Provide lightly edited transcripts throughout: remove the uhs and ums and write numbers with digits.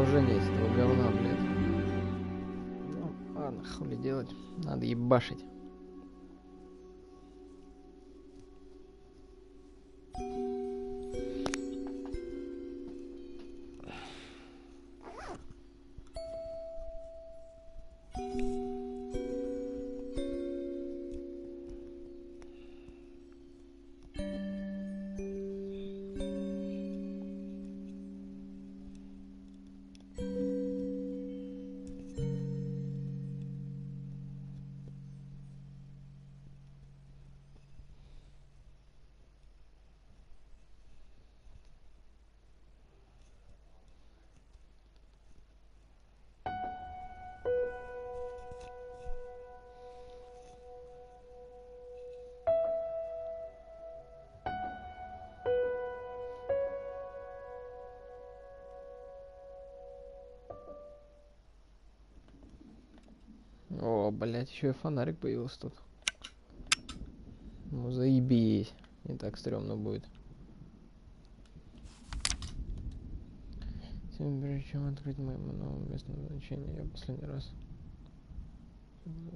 продолжение этого говна, блядь. Ну, ладно, хули делать. Надо ебашить. О, блядь, еще и фонарик появился тут. Ну, заебись. Не так стрёмно будет. Прежде чем открыть моему новому месту назначения, я последний раз...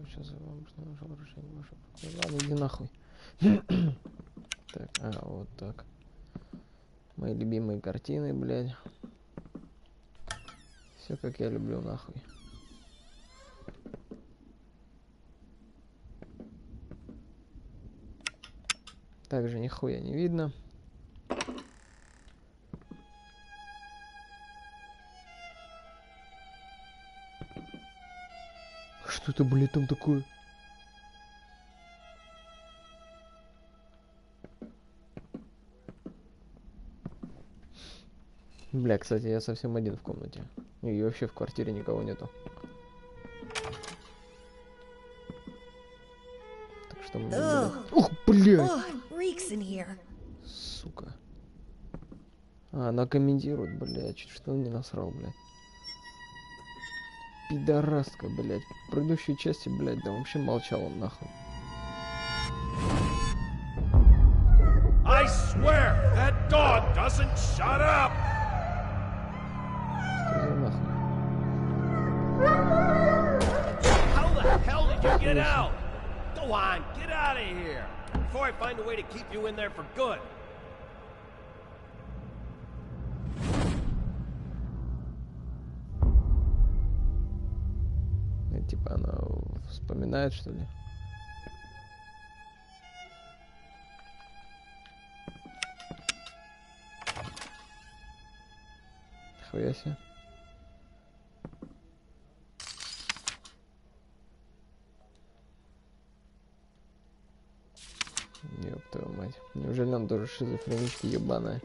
Сейчас я вам нашел решение ваше. Ладно, иди нахуй. Так, вот так. Мои любимые картины, блядь. Все как я люблю, нахуй. Также нихуя не видно. Что это, блядь, там такое? Бля, кстати, я совсем один в комнате. И вообще в квартире никого нету. Так что мне, блядь... Ух, блядь! Сука. Она комментирует, блядь. Чуть что он не насрал, блядь. Пидорастка, блядь. В предыдущей части, блядь, да вообще молчал он, нахуй. I swear, that dog doesn't shut up! Что за нахуй? How the hell did you get out? Go on, get out of here! Before I find a way to keep you in there for good. Типа она вспоминает, что ли? Хуя себе. Ёб твою мать. Неужели он тоже шизофреничка ебаная?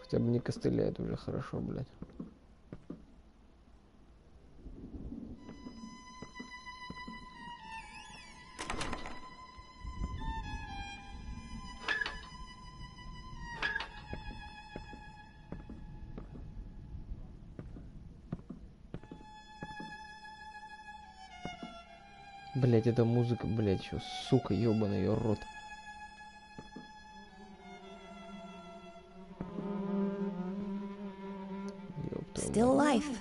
Хотя бы не костыляет уже хорошо, блядь. Блять, эта музыка, блять, что, сука, ёбаный её рот. Still alive.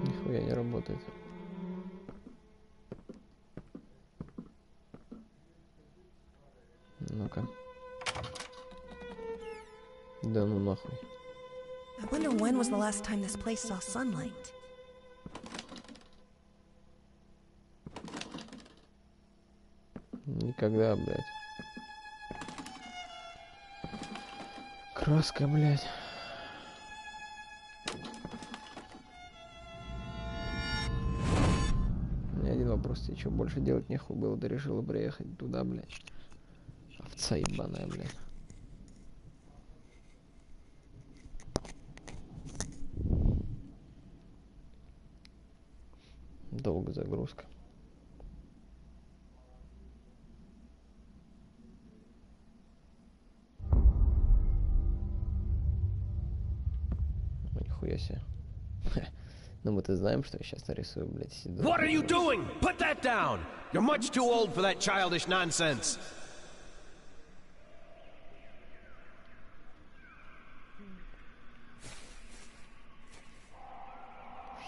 Нихуя не работает. Ну-ка. Да ну нахуй. I wonder when was the last time this place saw sunlight? Никогда, блядь. Краска, блядь. У меня один вопрос, тебе что, больше делать нехуй было, ты решила приехать туда, блядь. Овца ебаная, блядь. Долго загрузка. Нихуя себе. Но мы-то знаем, что я сейчас нарисую, блядь, седой. What are you doing? Put that down! You're much too old for that childish nonsense.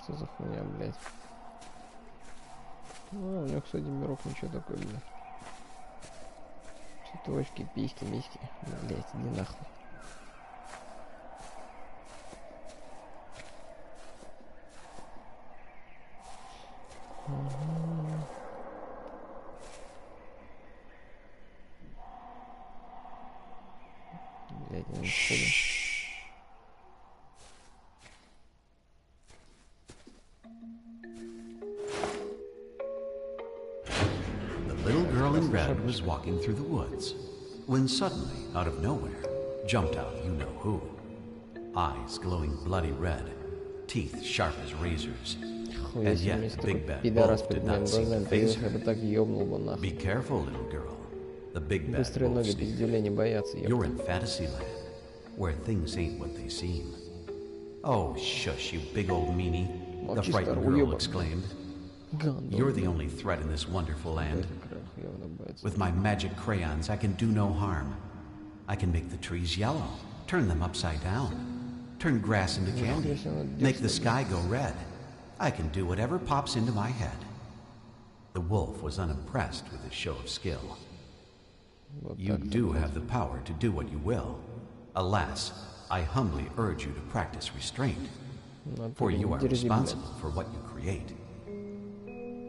Что за хуйня, блядь? Ну, у него, кстати, мирок ничего такой, блядь. Цветочки, письки, миськи. Блядь, иди нахуй. Блядь, не входим. The little girl in red was walking through the woods, when suddenly, out of nowhere, jumped out you-know-who. Eyes glowing bloody red, teeth sharp as razors. And yet the big bad wolf did not seem to faze her. Be careful, little girl. The big bad wolf sneered. You're in fantasy land, where things ain't what they seem. Oh, shush, you big old meanie, the frightened girl exclaimed. You're the only threat in this wonderful land. With my magic crayons, I can do no harm. I can make the trees yellow, turn them upside down, turn grass into candy, make the sky go red. I can do whatever pops into my head. The wolf was unimpressed with his show of skill. You do have the power to do what you will. Alas, I humbly urge you to practice restraint, for you are responsible for what you create.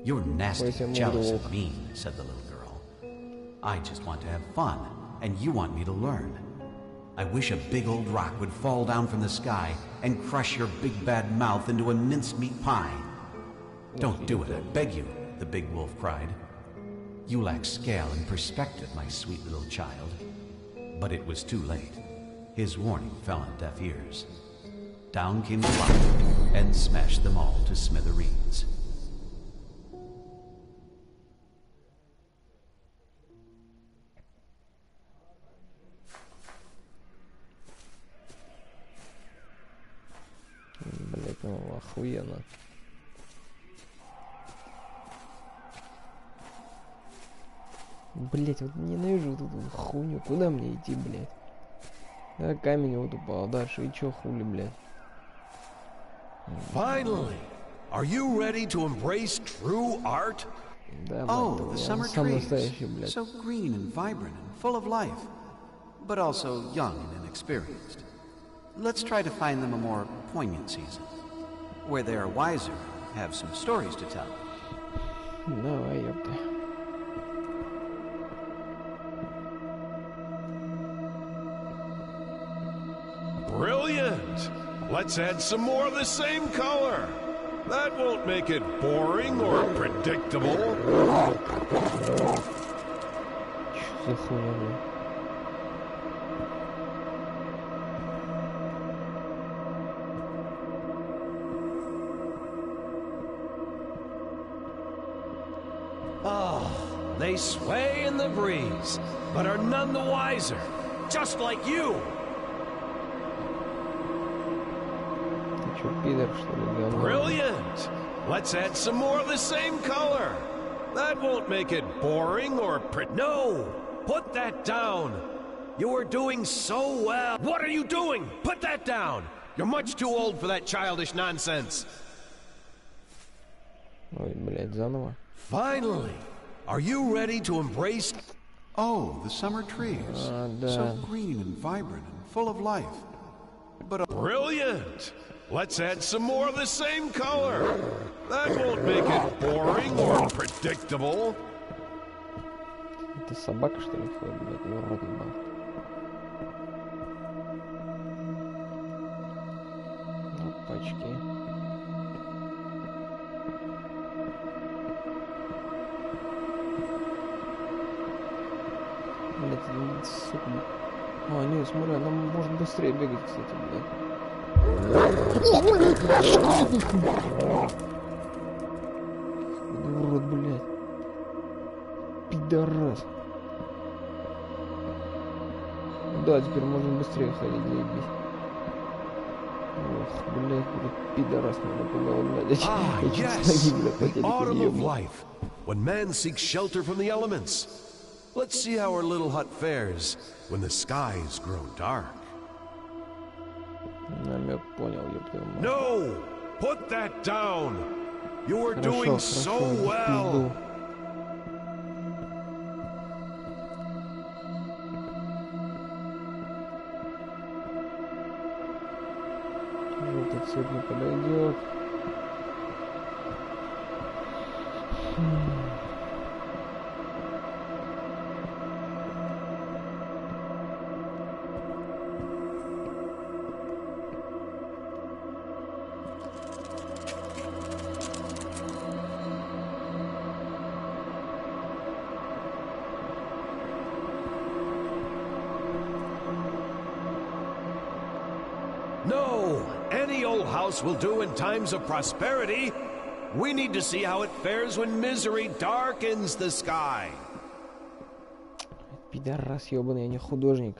You're nasty, jealous, and mean, said the little girl. I just want to have fun, and you want me to learn. I wish a big old rock would fall down from the sky and crush your big bad mouth into a mincemeat pie. Don't do it, I beg you, the big wolf cried. You lack scale and perspective, my sweet little child. But it was too late. His warning fell on deaf ears. Down came the rock and smashed them all to smithereens. Блять, ну охуенно. Блять, вот ненавижу вот эту хуйню. Куда мне идти, блять? Да, камень вот упал, дальше и чё хули, блять? Finally! Are you ready to embrace true art? Да, Oh, блядь, the я summer сам trees, настоящий, блядь. so green and vibrant and full of life, but also young and inexperienced. Let's try to find them a more poignant season, where they are wiser and have some stories to tell. Давай, ёпта. Brilliant! Let's add some more of the same color. That won't make it boring or predictable. Чё за хуйня, блядь? Oh, they sway in the breeze, but are none the wiser, just like you. Ты чё, пидор, что ли, говно? Brilliant! Let's add some more of the same color. That won't make it boring or No! Put that down! You are doing so well! What are you doing? Put that down! You're much too old for that childish nonsense. Ой, блядь, заново. Finally! Are you ready to embrace... Oh, the summer trees, да. so green and vibrant and full of life, but... Brilliant! Let's add some more of the same color. That won't make it boring or predictable. Это собака, что ли, ходит, блядь, его рот ебал. Опачки. Блядь, сука. А, не, смотри, она может быстрее бегать, кстати, блядь. Урод, блядь. Пидорас. Да, теперь можно быстрее ходить, заебись. Ох, блядь, пидорас меня напугал, блядь. Ah, Я чуть yes! с ноги, блядь, по The телеку autumn не of ебнул. life, when man seeks shelter from the elements. Let's see how our little hut fares when the skies grow dark. Намек понял, ёб твою мать. No! Put that down! You are Хорошо, doing хорошо, so иди в well! пизду. Желтый цвет не подойдет. No! Any old house will do in times of prosperity. We need to see how it fares when misery darkens the sky. Пидорас ебаный, я не художник.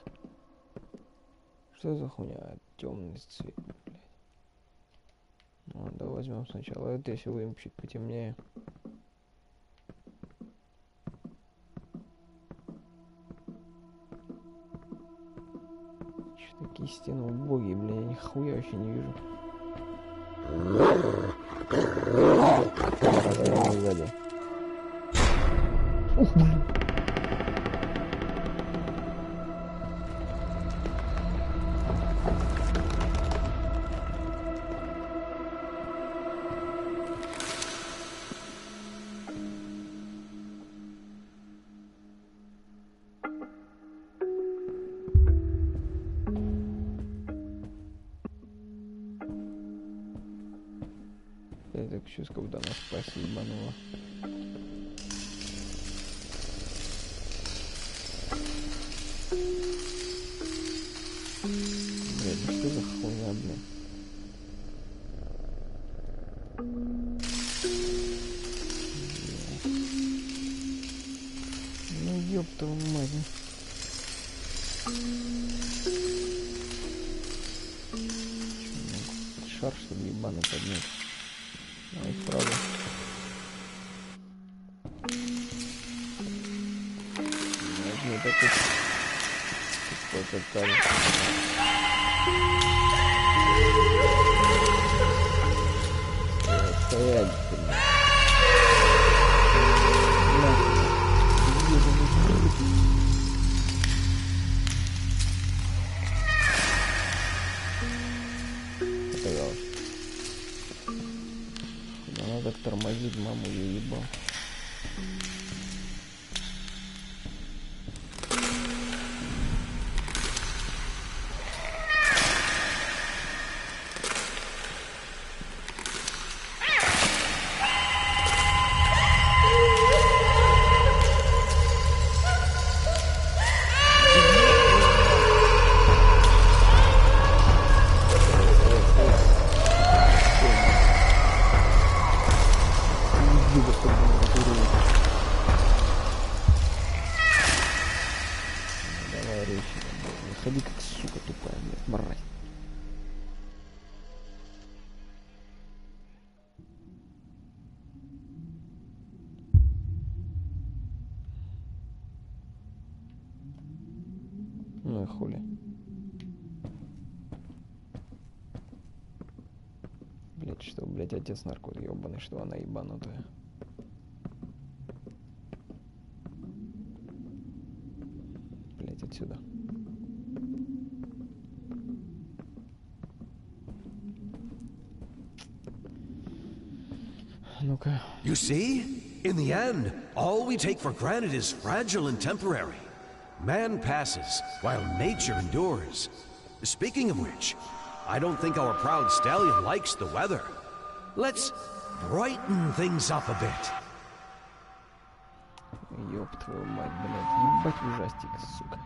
Что за хуйня? Темный цвет, блядь. Ну, да возьмем сначала это, если будем чуть потемнее. Что такие стены убогие, бля, я нихуя вообще не вижу. Размеры сзади. Ух, блин. Я так сейчас, когда нас спаси ебануло. Блядь, ну что за хуйня, блин? Ну ёб твою мать. Шар, чтобы ебаный поднять. Ай, правда. Возьми такой. Какой-то камень. Стоять, блин. Показалось. Да надо тормозить, маму я ебал. Давай речи, не ходи как сука тупая, блядь, мразь. Ну и хули. Блядь, что, блядь, отец наркот ебаный, что она ебанутая. Блядь, отсюда. Ну-ка. You see? In the end, all we take for granted is fragile and temporary. Man passes, while nature endures. Speaking of which, I don't think our proud stallion likes the weather. Let's brighten things up a bit. Ёб твою мать, блядь, ебать ужастик, сука.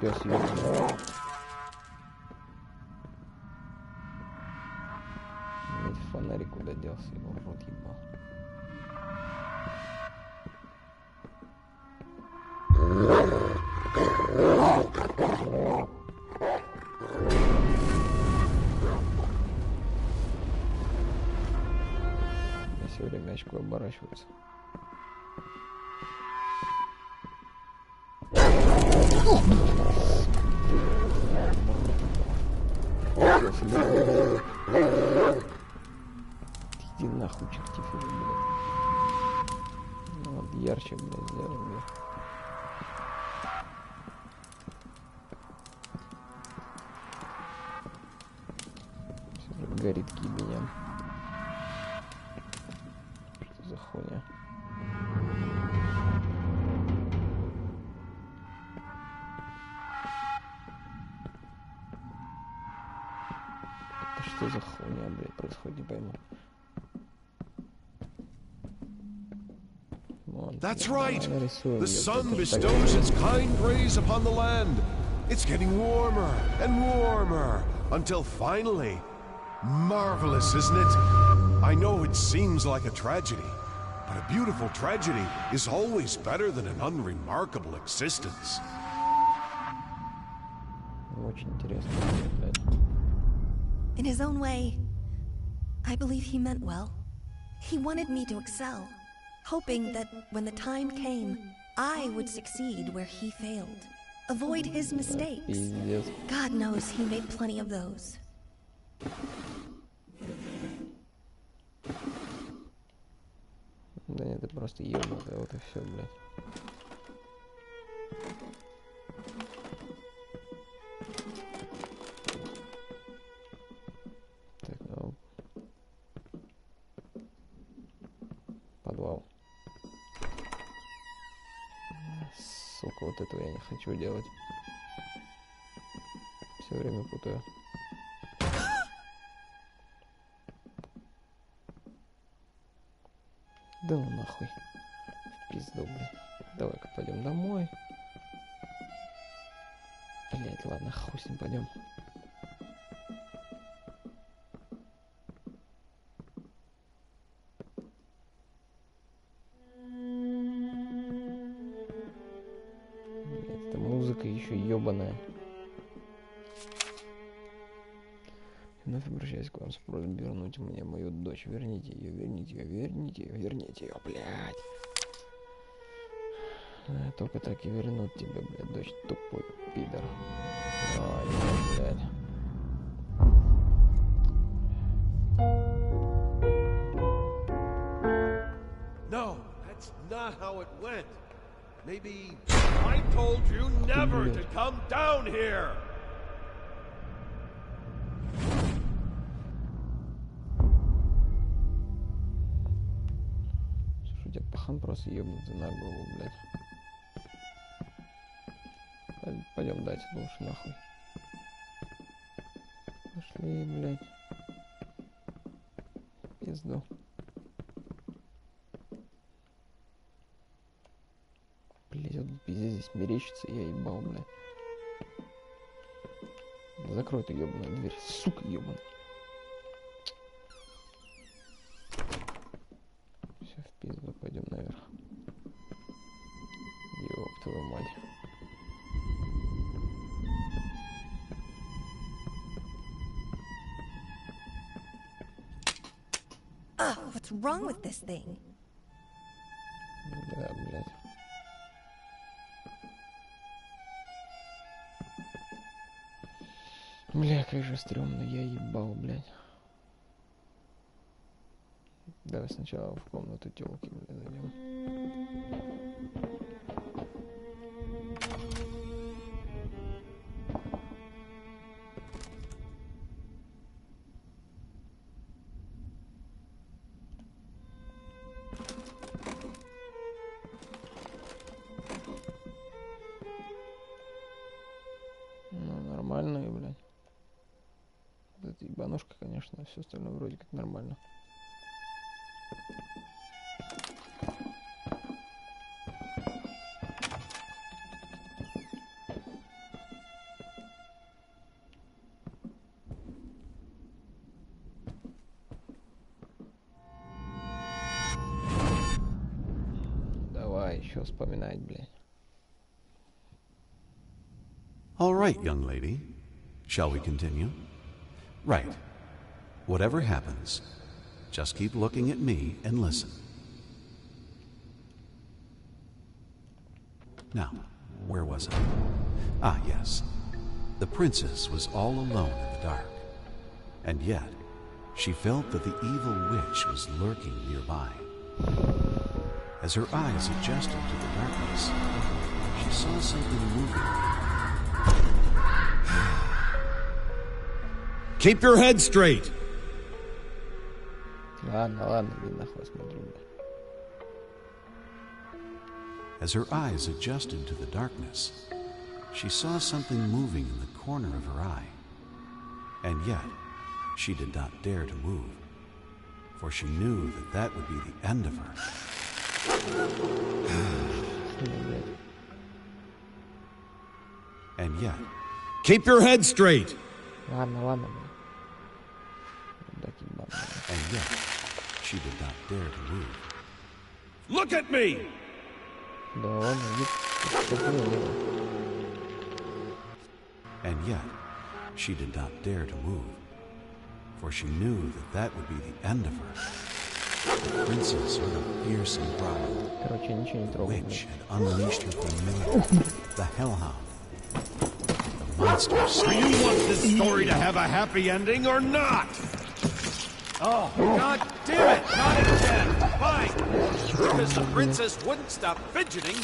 Пёс ёбаный. Блядь, фонарик куда делся, его в рот ебал. Все время очко оборачивается. Иди нахуй, чертифик, блядь. Ну, вот ярче, блядь, сделай, блядь. Всё горит кибенем. Что за хуйня? Это что за хуйня, блядь, происходит, не пойму. That's right! The sun bestows its kind rays upon the land. It's getting warmer and warmer until finally... Marvelous, isn't it? I know it seems like a tragedy, but a beautiful tragedy is always better than an unremarkable existence. Очень интересно, блядь. In his own way, I believe he meant well. He wanted me to excel, hoping that when the time came, I would succeed where he failed. Avoid his mistakes. Пиздец. God knows he made plenty of those. Да нет, это просто ёбнутая, вот и все, блядь. Так, ну... Подвал. Сука, вот этого я не хочу делать. Все время путаю. Да ну нахуй. В пизду, блядь. Давай-ка пойдем домой. Блядь, ладно, хуй с ним, пойдем. Блядь, эта музыка еще ебаная. Вновь обращаюсь к вам с просьбой вернуть мне мою дочь. Верните ее, верните ее, верните ее, верните ее, блядь. Только так и вернут тебе, блядь, дочь, тупой пидор. Ай, блядь. No, that's not how it went. Maybe I told you never to come down here. У тебя пахан просто ебнутый на голову, блядь. Пойдем дальше лучше нахуй. Пошли, блядь. Пизду. Блядь, вот пиздец здесь мерещится, я ебал, блядь. Закрой эту ебаную дверь, сука ебаная. Все, в пизду, пойдем наверх. Ёб твою мать. What's wrong with this thing? Да, блядь. Бля, как же стрёмно, я ебал, блядь. Давай сначала в комнату тёлки, блядь, зайдем. Ну, нормально, и, блядь. Вот эта ебанушка, конечно, все остальное вроде как нормально. Давай еще вспоминать, блядь. All right, young lady. Shall we continue? Right. Whatever happens, just keep looking at me and listen. Now, where was I? Ah, yes. The princess was all alone in the dark. And yet, she felt that the evil witch was lurking nearby. As her eyes adjusted to the darkness, she saw something moving. Keep your head straight. Ладно, иди нахуй, смотрю, бля. As her eyes adjusted to the darkness, she saw something moving in the corner of her eye. And yet, she did not dare to move, for she knew that that would be the end of her. And yet, Keep your head straight. Ладно, бля. Мудаки бабы. and yet, she did not dare to move. Look at me. Да ладно, иди. And yet, she did not dare to move, for she knew that that would be the end of her. The princess heard a fearsome growl. Короче, ничего не The трогай. witch had unleashed her familiar, the hellhound. The monster Do screamed. you want this story to have a happy ending or not? Oh, God damn it! Not again! Fine! Because the princess wouldn't stop fidgeting,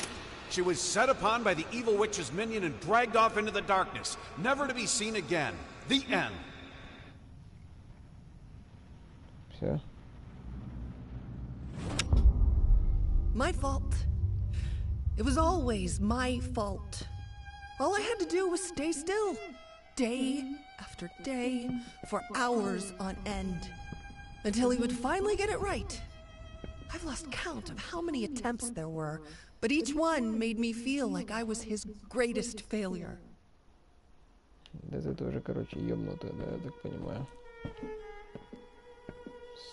she was set upon by the evil witch's minion and dragged off into the darkness, never to be seen again. The end. Все. My fault. It was always my fault. All I had to do was stay still. Day after day, for hours on end. Until he would finally get it right. I've lost count of how many attempts there were, but each one made me feel like I was his greatest failure. Да ты тоже, короче, ёбнутая, да, я так понимаю.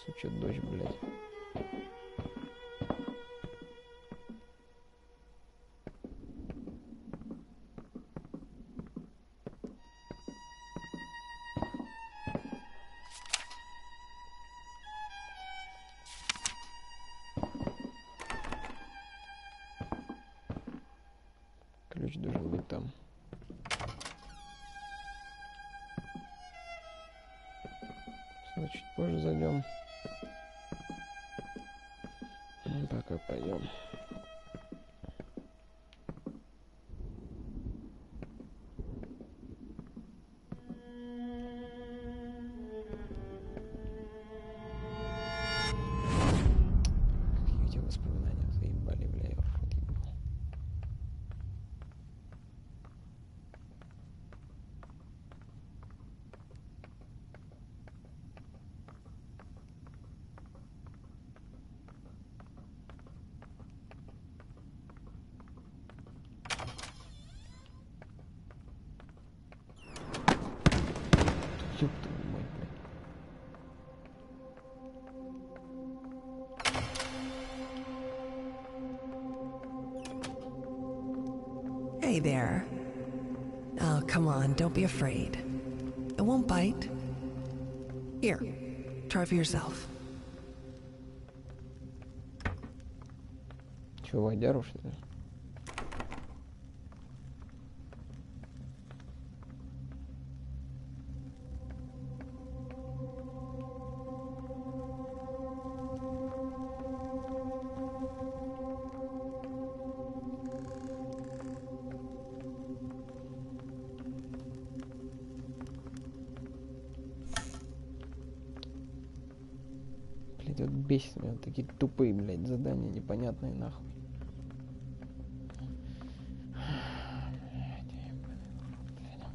Сучья дочь, блядь. Ключ должен быть там. Все, чуть позже зайдем. Ну, пока пойдем. Какие эти воспоминания заебали, бля, я в рот ебал. Ёб твою мать, блядь. Hey there. Oh, come on, don't be afraid. It won't bite. Here, try for yourself. Чё, водяру, что ли? Блядь, вот бесит меня вот такие тупые, блядь, задания непонятные, нахуй. Блядь, ебаный в рот, блядь.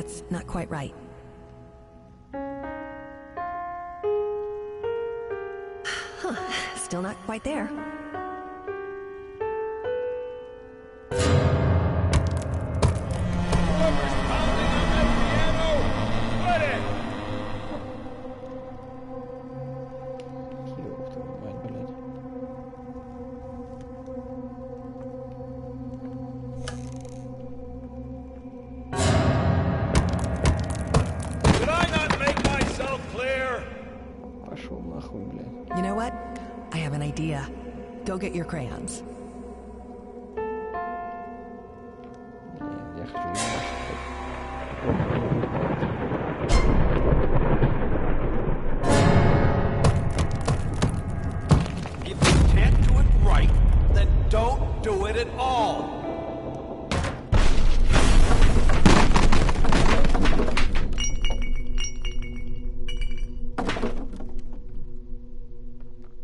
That's not quite right. Huh, still not quite there. Ёб твою мать, блядь. Did I not make myself clear? Пошел нахуй, блядь. You know what? I have an idea. Go get your crayons. Блин, я хочу ебать. If you can't do it right, then don't do it at all.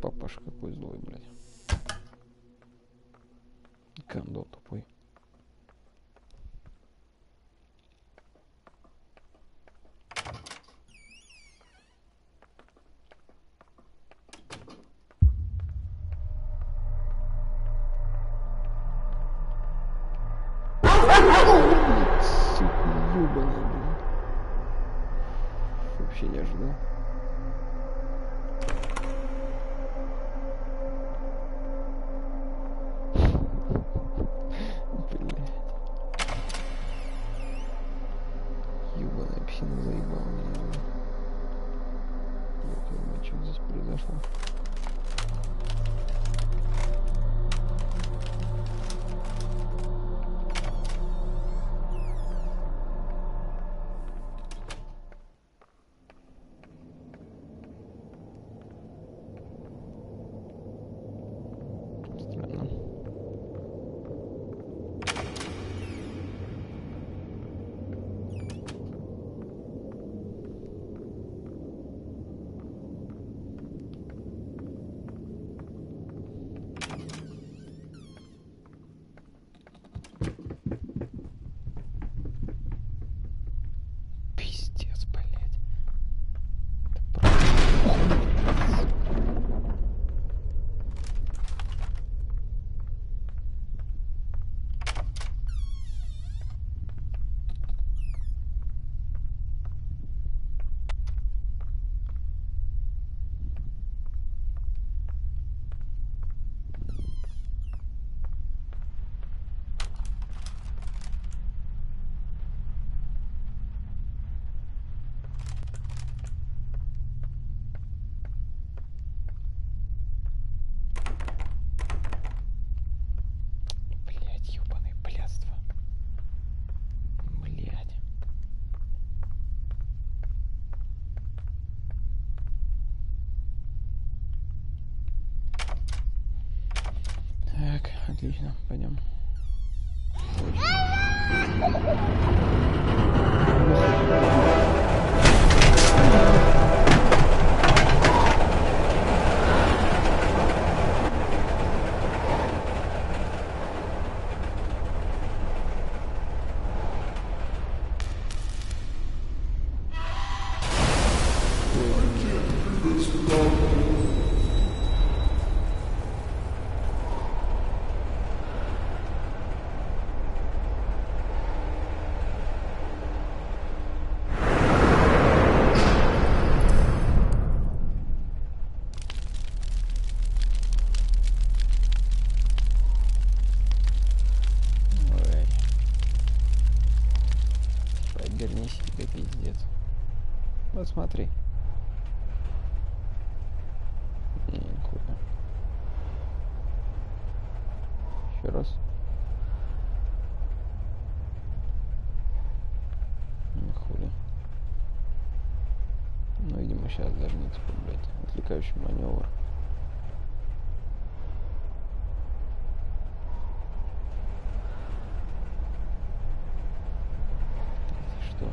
Папаша какой злой, блядь. Гандон тупой. Сука, ёбаный, блин. Вообще не ожидал. Блядь. Ёбаная псина заебала меня, блин. Ёб твою мать, что здесь произошло? Странно. Пиздец, блядь. Это просто... Блядь, ёбаное блядство. Блядь. Так, отлично, пойдем. Ой. Поверни себе, пиздец. Вот смотри. Нихуя. Еще раз. Нихуя. Ну, видимо, сейчас должны, типа, блядь, отвлекающий маневр. Что?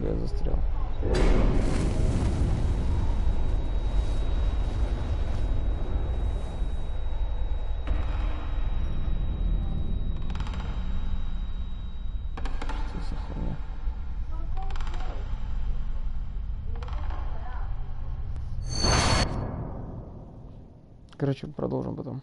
Я застрял. Что за хуйня? Короче, продолжим потом.